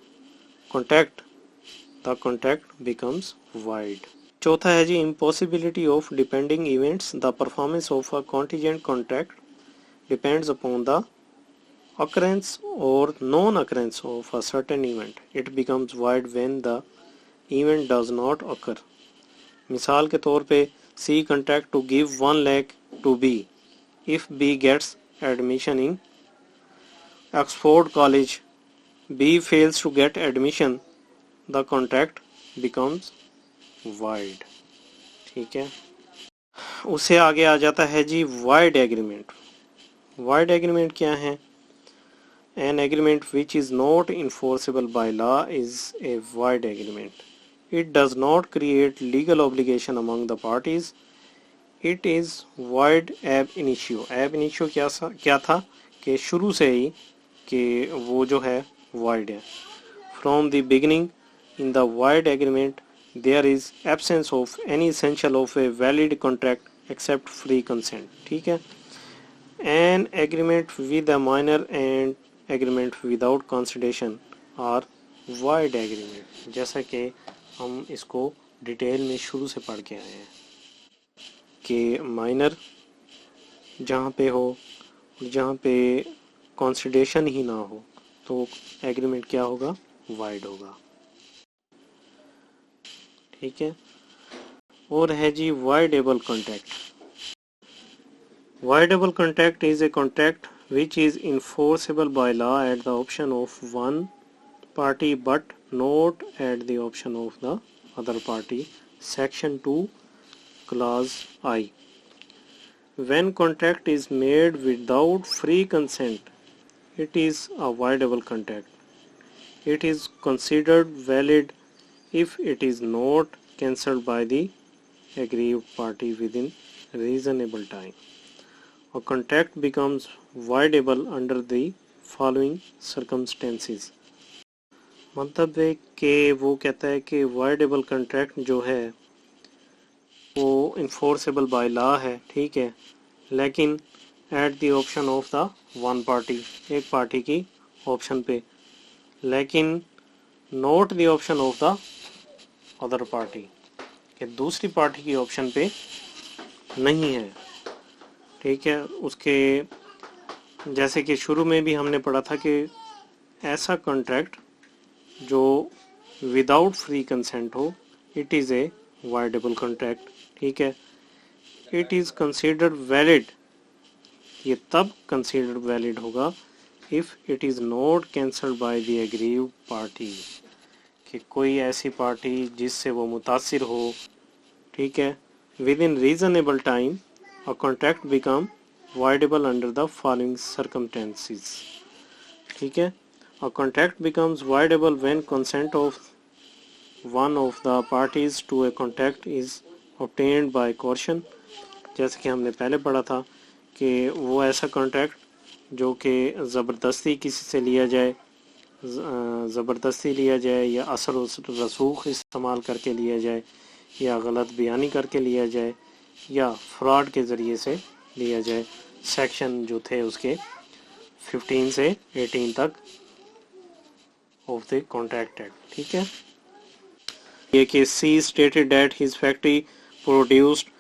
Speaker 1: contract becomes void. चौथा है जी impossibility of depending events. The performance of a contingent contract depends upon the occurrence or non-occurrence of a certain event. It becomes void when the event does not occur. मिसाल के तौर पे C contract to give 1 lakh to B. If B gets admission in Oxford College, B fails to get admission, the contract becomes void. ठीक है, उससे आगे आ जाता है जी void agreement. Void agreement क्या है? An agreement which is not enforceable by law is a void agreement. It does not create legal obligation among the parties. It is void ab initio. Ab initio क्या था कि शुरू से ही कि वो जो है void है। From the beginning, in the void agreement, there is absence of any essential of a valid contract except free consent. ठीक है, an agreement with a minor and agreement without consideration और वाइड एग्रीमेंट, जैसा कि हम इसको detail में शुरू से पढ़ के आए हैं कि माइनर जहाँ पे हो, जहाँ पे कंसिडरेशन ही ना हो तो एग्रीमेंट क्या होगा, वाइड होगा। ठीक है, और है जी voidable contract. Voidable contract is a contract which is enforceable by law at the option of one party but not at the option of the other party. Section 2 clause I. When contract is made without free consent, it is a voidable contract. It is considered valid if it is not cancelled by the aggrieved party within reasonable time. A contract becomes voidable under the following circumstances. मतलब है कि वो कहता है कि voidable contract जो है वो इन्फोर्सेबल बाय लॉ है, ठीक है, लेकिन eight the option of the one party, एक पार्टी की ऑप्शन पे, लेकिन note the option of the other party, कि दूसरी पार्टी की ऑप्शन पे नहीं है, ठीक है। उसके जैसे कि शुरू में भी हमने पढ़ा था कि ऐसा कॉन्ट्रैक्ट जो विदाउट फ्री कंसेंट हो, it is A voidable contract, ठीक है। इट इज़ कंसिडर्ड वैलिड, ये तब कंसिडर्ड वैलिड होगा if it is not cancelled by the aggrieve party, कि कोई ऐसी पार्टी जिससे वो मुतासिर हो, ठीक है, within reasonable time a contract become voidable under the following circumstances, ठीक है। A contract becomes voidable when consent of one of the parties to a contract is obtained by coercion, जैसे कि हमने पहले पढ़ा था कि वो ऐसा कॉन्ट्रैक्ट जो कि ज़बरदस्ती किसी से लिया जाए, ज़बरदस्ती लिया जाए या असर रसूख इस्तेमाल करके लिया जाए या गलत बयानी करके लिया जाए या फ्रॉड के ज़रिए से लिया जाए। सेक्शन जो थे उसके 15 से 18 तक ऑफ द कॉन्ट्रैक्ट एक्ट, ठीक है। ये कि C stated that his factory produced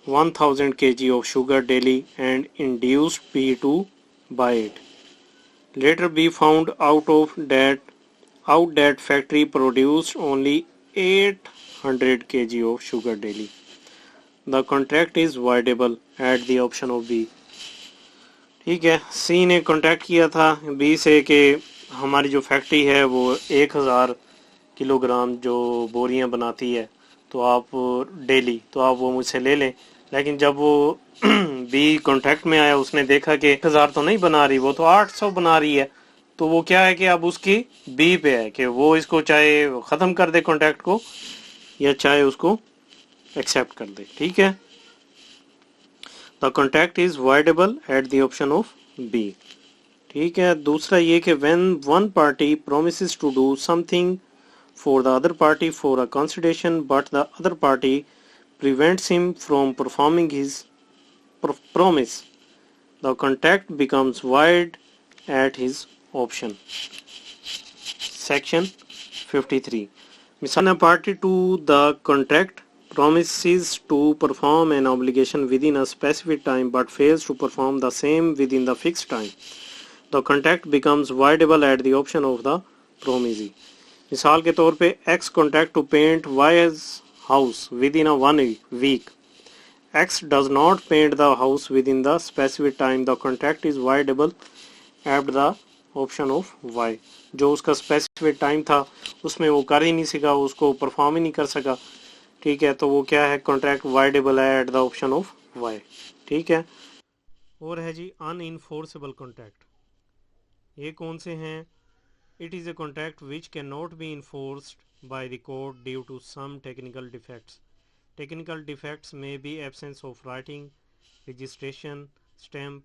Speaker 1: 1000 kg of sugar daily and induced P to buy it. Later be found out that factory produced only 800 kg of sugar daily. The contract is voidable at the option of B. ठीक है, सी ने contact किया था B से कि हमारी जो factory है वो 1000 किलोग्राम जो बोरियां बनाती है, तो आप डेली तो आप वो मुझसे ले लें। लेकिन जब वो बी कॉन्ट्रैक्ट में आया, उसने देखा कि 1000 तो नहीं बना रही, वो तो 800 बना रही है, तो वो क्या है कि अब उसकी बी पे है कि वो इसको चाहे ख़त्म कर दे कॉन्ट्रैक्ट को या चाहे उसको एक्सेप्ट कर दे, ठीक है। The contract is voidable at the option of B, ठीक है। दूसरा ये कि when one party promises to do something for the other party for a consideration but the other party prevents him from performing his promise, the contract becomes void at his option. Section 53. Misal a party to the contract promises to perform an obligation within a specific time but fails to perform the same within the fixed time, the contract becomes voidable at the option of the promisee. मिसाल के तौर पे X contract to paint Y's house within a 1 week, X does not paint the house within the specific time, the contract is voidable at the option of Y. जो उसका specific time था उसमें वो कर ही नहीं सका, उसको perform ही नहीं कर सका, ठीक है, तो वो क्या है, कॉन्ट्रैक्ट वाइडेबल है at the option of Y, ठीक है। और है जी अनइनफोर्सेबल कॉन्ट्रैक्ट, ये कौन से हैं? It is a contract which cannot be enforced by the court due to some technical defects. Technical defects may be absence of writing, registration, stamp.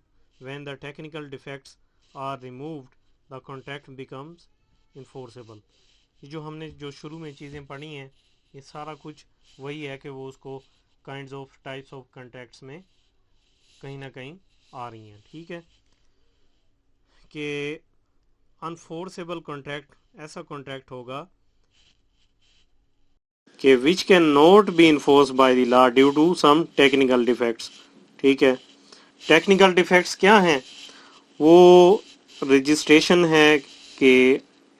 Speaker 1: When the technical defects are removed, the contract becomes enforceable. ये जो हमने जो शुरू में चीज़ें पढ़ी हैं, ये सारा कुछ वही है कि वो उसको kinds of types of contracts में कहीं ना कहीं आ रही हैं, ठीक है। कि अनफोर्सेबल कॉन्ट्रैक्ट ऐसा कॉन्ट्रैक्ट होगा कि which can not be enforce by the law due to some technical defects, ठीक है। टेक्निकल डिफेक्ट्स क्या हैं? वो रजिस्ट्रेशन है कि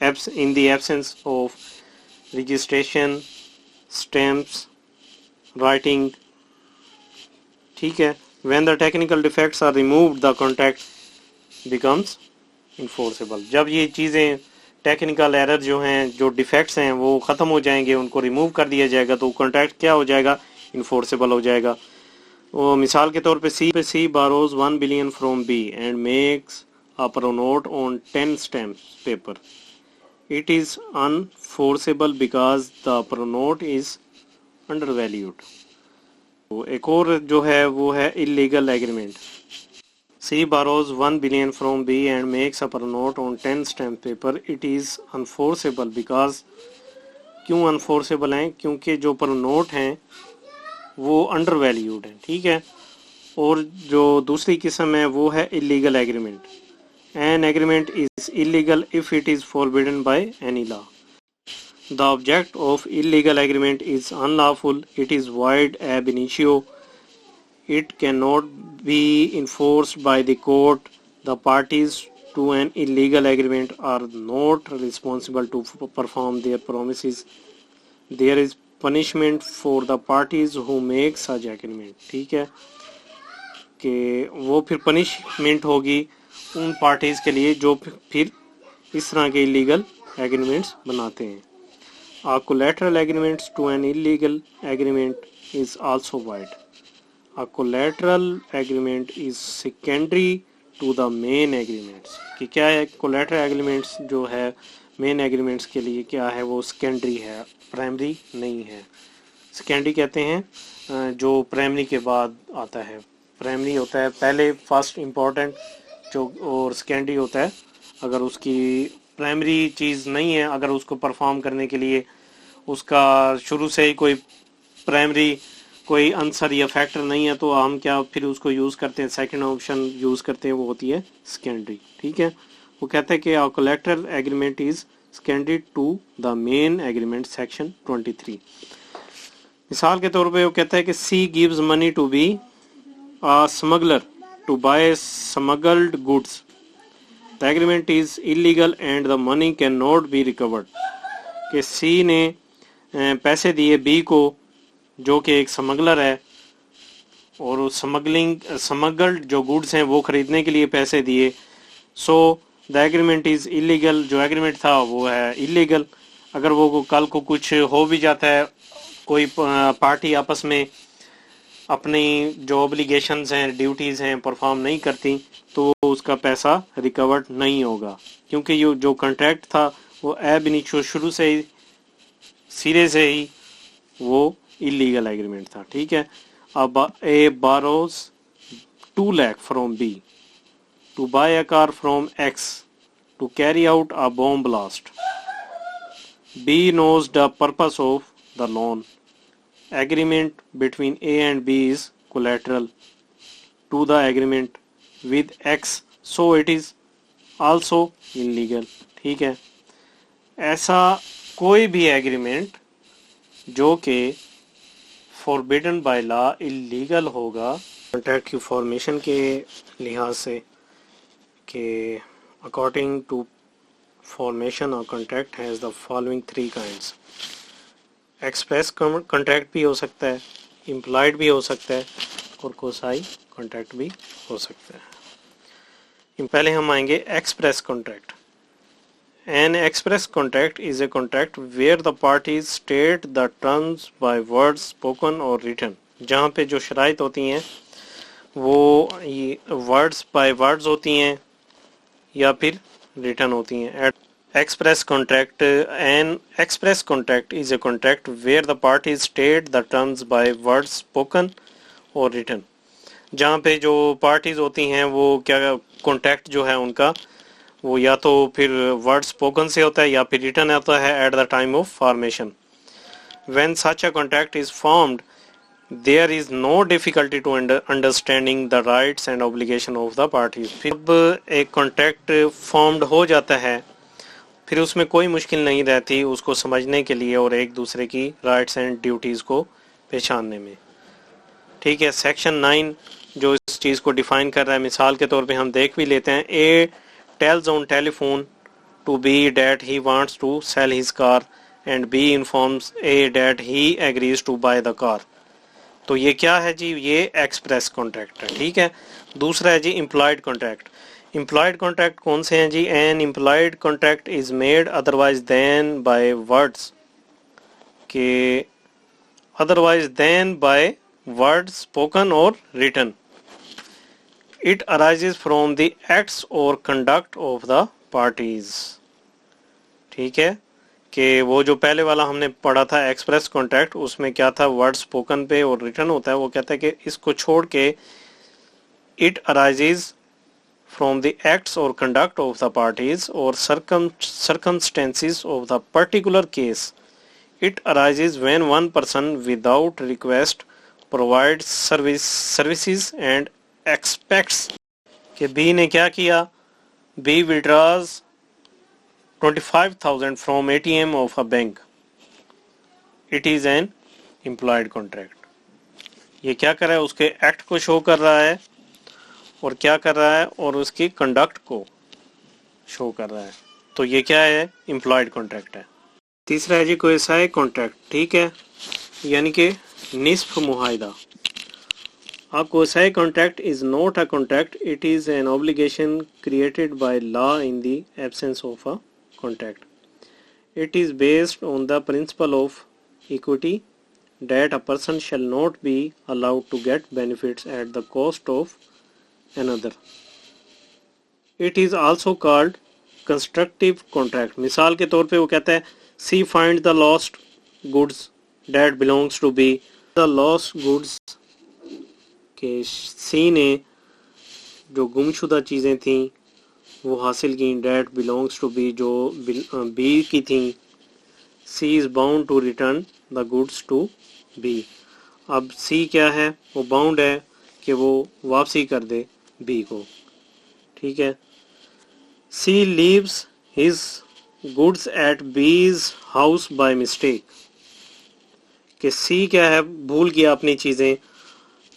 Speaker 1: in the absence of registration, stamps, writing, ठीक है। When the technical defects are removed the contract becomes enforceable. जब ये चीज़ें टेक्निकल एरर जो हैं, जो डिफेक्ट्स हैं, वो ख़त्म हो जाएंगे, उनको रिमूव कर दिया जाएगा, तो कॉन्ट्रैक्ट क्या हो जाएगा, इन्फोर्सेबल हो जाएगा। वो मिसाल के तौर पे C borrows 1 billion from B and makes a pronote on 10 stamps paper, it is unenforceable because the pronote is undervalued. एक और जो है वो है illegal agreement. C borrows 1 billion from B and makes up a note on 10 stamp paper. It is unforceable because क्यों अनफोर्सेबल हैं? क्योंकि जो पर नोट हैं वो अंडर वैल्यूड हैं, ठीक है। और जो दूसरी किस्म है वो है illegal agreement. An agreement is illegal if it is forbidden by any law. The object of illegal agreement is unlawful, it is void ab initio, it cannot be enforced by the court. The parties to an illegal agreement are not responsible to perform their promises. There is punishment for the parties who make such agreement, ठीक है, कि वो फिर punishment होगी उन parties के लिए जो फिर इस तरह के इलीगल एग्रीमेंट्स बनाते हैं। A collateral agreements to an illegal agreement is also void. A collateral agreement is secondary to the main agreements. कि क्या है collateral agreements जो है main agreements के लिए क्या है, वो secondary है, primary नहीं है। secondary कहते हैं जो primary के बाद आता है। primary होता है पहले first important जो, और secondary होता है अगर उसकी प्राइमरी चीज़ नहीं है, अगर उसको परफॉर्म करने के लिए उसका शुरू से ही कोई प्राइमरी कोई आंसर या फैक्टर नहीं है, तो हम क्या फिर उसको यूज़ करते हैं, सेकंड ऑप्शन यूज़ करते हैं, वो होती है सेकेंडरी, ठीक है। वो कहता है कि a collateral agreement is secondary to the main agreement section 23। मिसाल के तौर पे वो कहता है कि C gives money to B a smuggler to buy smuggled goods. The agreement is illegal and the money cannot be recovered. कि सी ने पैसे दिए बी को जो कि एक स्मगलर है और स्मगल्ड जो गुड्स हैं वो खरीदने के लिए पैसे दिए। So the agreement is illegal, जो एग्रीमेंट था वो है इलीगल। अगर वो कल को कुछ हो भी जाता है, कोई पार्टी आपस में अपनी जो ऑब्लिगेशंस हैं, ड्यूटीज़ हैं, परफॉर्म नहीं करती, तो उसका पैसा रिकवर्ड नहीं होगा, क्योंकि ये जो कॉन्ट्रैक्ट था वो एब इनिशियो शुरू से ही सिरे से ही वो इलीगल एग्रीमेंट था, ठीक है। अब A borrows 2 lakh from B to buy a car from X to carry out a bomb blast. B knows the purpose of the loan. Agreement between A and B is collateral to the agreement with X, so it is also illegal, ठीक है। ऐसा कोई भी agreement जो कि forbidden by law illegal होगा contract की formation के लिहाज से, कि according to formation of contract has the following 3 kinds। Express contract भी हो सकता है, इम्प्लॉयड भी हो सकता है और कोसाई कॉन्ट्रैक्ट भी हो सकता है। पहले हम आएंगे express contract. An express contract is a contract where the parties state the terms by words spoken और रिटन। जहाँ पे जो शराइत होती हैं वो वर्ड्स बाय वर्ड्स होती हैं या फिर रिटन होती हैं। Express contract. An express contract is a contract where the parties state the terms by words spoken or written। जहाँ पे जो parties होती हैं वो क्या contract जो है उनका वो या तो फिर word spoken से होता है या फिर written आता है at the time of formation। When such a contract is formed, there is no difficulty to understanding the rights and obligation of the parties। फिर जब एक contract formed हो जाता है फिर उसमें कोई मुश्किल नहीं रहती उसको समझने के लिए और एक दूसरे की राइट्स एंड ड्यूटीज़ को पहचानने में, ठीक है। सेक्शन 9 जो इस चीज़ को डिफ़ाइन कर रहा है, मिसाल के तौर पे हम देख भी लेते हैं। A tells on telephone to B that he wants to sell his car and B informs A that he agrees to buy the car. तो ये क्या है जी, ये एक्सप्रेस कॉन्ट्रैक्ट है, ठीक है। दूसरा है जी इम्प्लॉयड कॉन्ट्रैक्ट। इम्प्लॉयड कॉन्ट्रैक्ट कौन से हैं जी? An implied contract is made otherwise than by words, के otherwise than by words spoken और written. It arises from the acts और कंडक्ट ऑफ द पार्टीज, ठीक है। कि वो जो पहले वाला हमने पढ़ा था एक्सप्रेस कॉन्ट्रैक्ट, उसमें क्या था, वर्ड स्पोकन पे और रिटन होता है। वो कहता है कि इसको छोड़ के it arises from the acts or conduct of the parties or circumstances of the particular case. It arises when one person without request provides services and expects कि B ने क्या किया, B withdraws 25,000 from ATM of a bank. It is an implied contract. ये क्या कर रहा है, उसके एक्ट को शो कर रहा है और क्या कर रहा है, और उसकी कंडक्ट को शो कर रहा है. तो ये क्या है, इम्प्लॉयड कॉन्ट्रैक्ट है. तीसरा है जी क्वासी कॉन्ट्रैक्ट. ठीक है, यानी कि निस्फ मुआहदा. A quasi contract is not a contract, it is an obligation created by law in the absence of a contract. It is based on the principle of equity, that a person shall not be allowed to get benefits at the cost of another. It is also called constructive contract. मिसाल के तौर पे वो कहता है C find the lost goods that belongs to B. The lost goods के C ने जो गुमशुदा चीज़ें थी वो हासिल की, that belongs to B जो B की थी. C is bound to return the goods to B. अब C क्या है, वो बाउंड है कि वो वापसी कर दे B को. ठीक है. C leaves his goods at B's house by mistake. कि C क्या है, भूल गया अपनी चीज़ें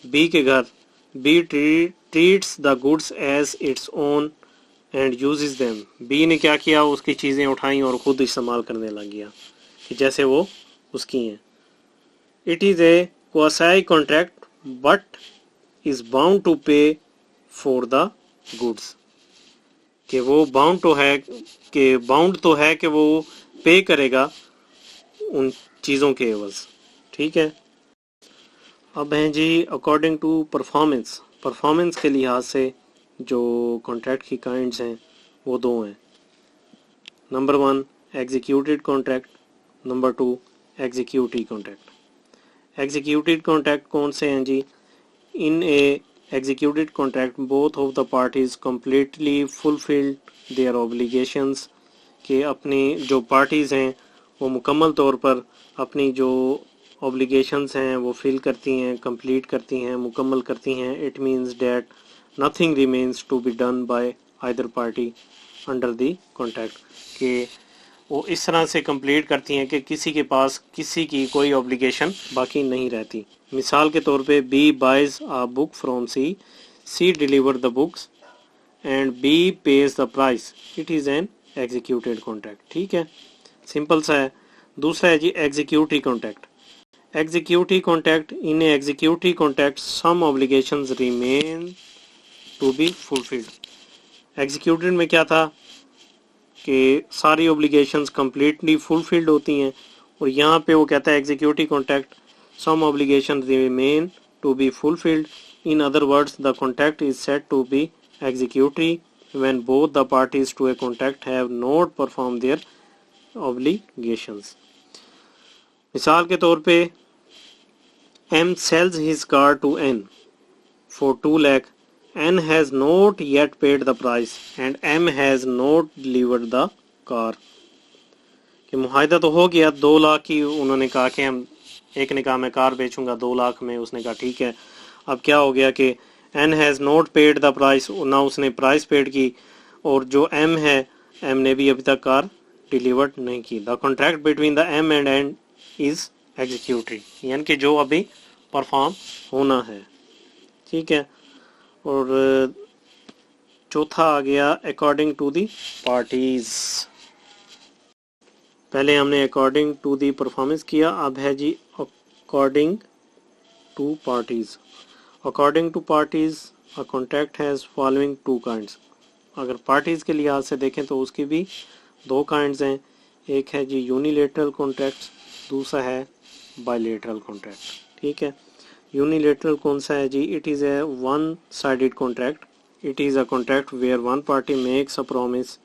Speaker 1: B के घर. B treats the goods as its own and uses them. B ने क्या किया, उसकी चीज़ें उठाई और ख़ुद इस्तेमाल करने लग गया कि जैसे वो उसकी हैं. It is a quasi contract but is bound to pay for the goods. कि वो बाउंड तो है कि वो पे करेगा उन चीज़ों के एवज. ठीक है. अब हैं जी अकॉर्डिंग टू परफॉर्मेंस. परफॉर्मेंस के लिहाज से जो कॉन्ट्रैक्ट की काइंड्स हैं वो दो हैं. Number 1 executed contract, number 2 executive contract. Executed contract कौन से हैं जी? इन ए executed contract both of the parties completely fulfilled their obligations. कि अपनी जो parties हैं वो मुकम्मल तौर पर अपनी जो obligations हैं वो fill करती हैं, complete करती हैं, मुकम्मल करती हैं. It means that nothing remains to be done by either party under the contract. कि वो इस तरह से कंप्लीट करती हैं कि किसी के पास किसी की कोई ऑब्लिगेशन बाकी नहीं रहती. मिसाल के तौर पे B buys a book from C, C deliver the books and B pays the price. It is an executed contract. ठीक है, सिंपल सा है. दूसरा है जी executive contract. Executive contract, in executive contract some obligations remain to be fulfilled. Executed में क्या था कि सारी ऑब्लिगेशंस कंप्लीटली फुलफिल्ड होती हैं, और यहाँ पे वो कहता है executive contract some obligations remain to be fulfilled. In other words, the contract is said to be executory when both the parties to a contract have not performed their obligations. मिसाल के तौर पे M sells his car to N for 2 lakh. N has not yet paid the price and M has not delivered the car. कि मुआहदा तो हो गया, 2 लाख की उन्होंने कहा कि हम, एक ने कहा मैं कार बेचूंगा 2 लाख में, उसने कहा ठीक है. अब क्या हो गया कि N has not paid the price, ना उसने प्राइस पेड की, और जो M है, M ने भी अभी तक कार डिलीवर्ड नहीं की. The contract between the M and N is executory, यानी कि जो अभी परफॉर्म होना है. ठीक है. और चौथा आ गया अकॉर्डिंग टू द पार्टीज. पहले हमने अकॉर्डिंग टू दी परफॉर्मेंस किया, अब है जी according to parties. According to parties a contract has following 2 kinds. अगर पार्टीज के लिहाज से देखें तो उसकी भी 2 काइंड्स हैं. एक है जी यूनिलेटरल कॉन्ट्रैक्ट, दूसरा है बायलेटरल कॉन्ट्रैक्ट. ठीक है. यूनिलेटरल कौन सा है जी? It is a one sided contract. It is a contract where one party makes a promise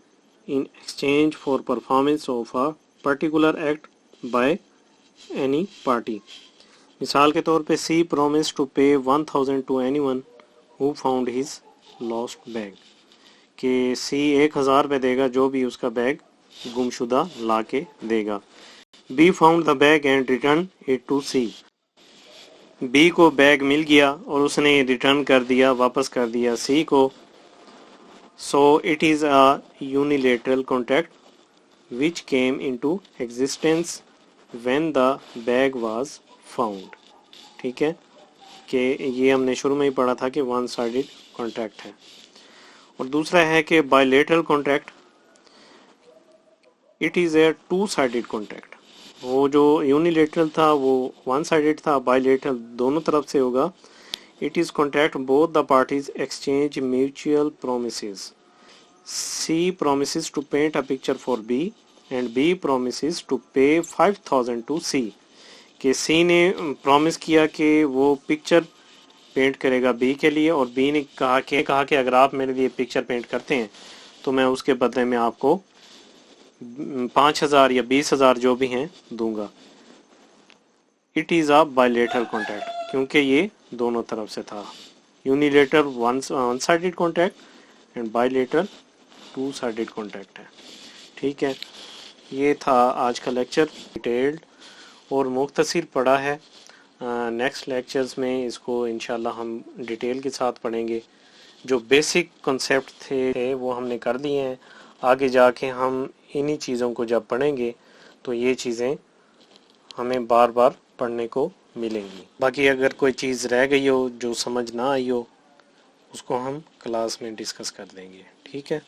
Speaker 1: in exchange for performance of a particular act by any party. मिसाल के तौर पे C promised to pay 1,000 to anyone who found his lost bag. कि सी 1000 रुपये देगा जो भी उसका बैग गुमशुदा ला के देगा। B found the bag and return it to C. B को बैग मिल गया और उसने रिटर्न कर दिया, वापस कर दिया सी को। So it is a unilateral contract which came into existence when the bag was found. ठीक है, कि ये हमने शुरू में ही पढ़ा था कि वन साइडेड कॉन्ट्रैक्ट है। और दूसरा है कि bilateral contract, it is A two sided contract. वो जो यूनिलेटरल था वो वन साइडेड था, बायलेटरल दोनों तरफ से होगा। It is contract both the parties exchange mutual promises. C promises to paint a picture for B and B promises to pay 5000 to C। कि सी ने प्रॉमिस किया कि वो पिक्चर पेंट करेगा बी के लिए, और बी ने कहा कि अगर आप मेरे लिए पिक्चर पेंट करते हैं तो मैं उसके बदले में आपको 5000 या 20,000 जो भी हैं दूंगा। It is a bilateral contract, क्योंकि ये दोनों तरफ से था। Unilateral one sided contract and bilateral two sided contract है। ठीक है, ये था आज का लेक्चर, डिटेल्ड और मुख्तसर पढ़ा है। नेक्स्ट लेक्चर्स में इसको इंशाल्लाह हम डिटेल के साथ पढ़ेंगे। जो बेसिक कॉन्सेप्ट थे वो हमने कर दिए हैं। आगे जाके हम इन्हीं चीज़ों को जब पढ़ेंगे तो ये चीज़ें हमें बार बार पढ़ने को मिलेंगी। बाकी अगर कोई चीज़ रह गई हो जो समझ ना आई हो उसको हम क्लास में डिस्कस कर देंगे। ठीक है।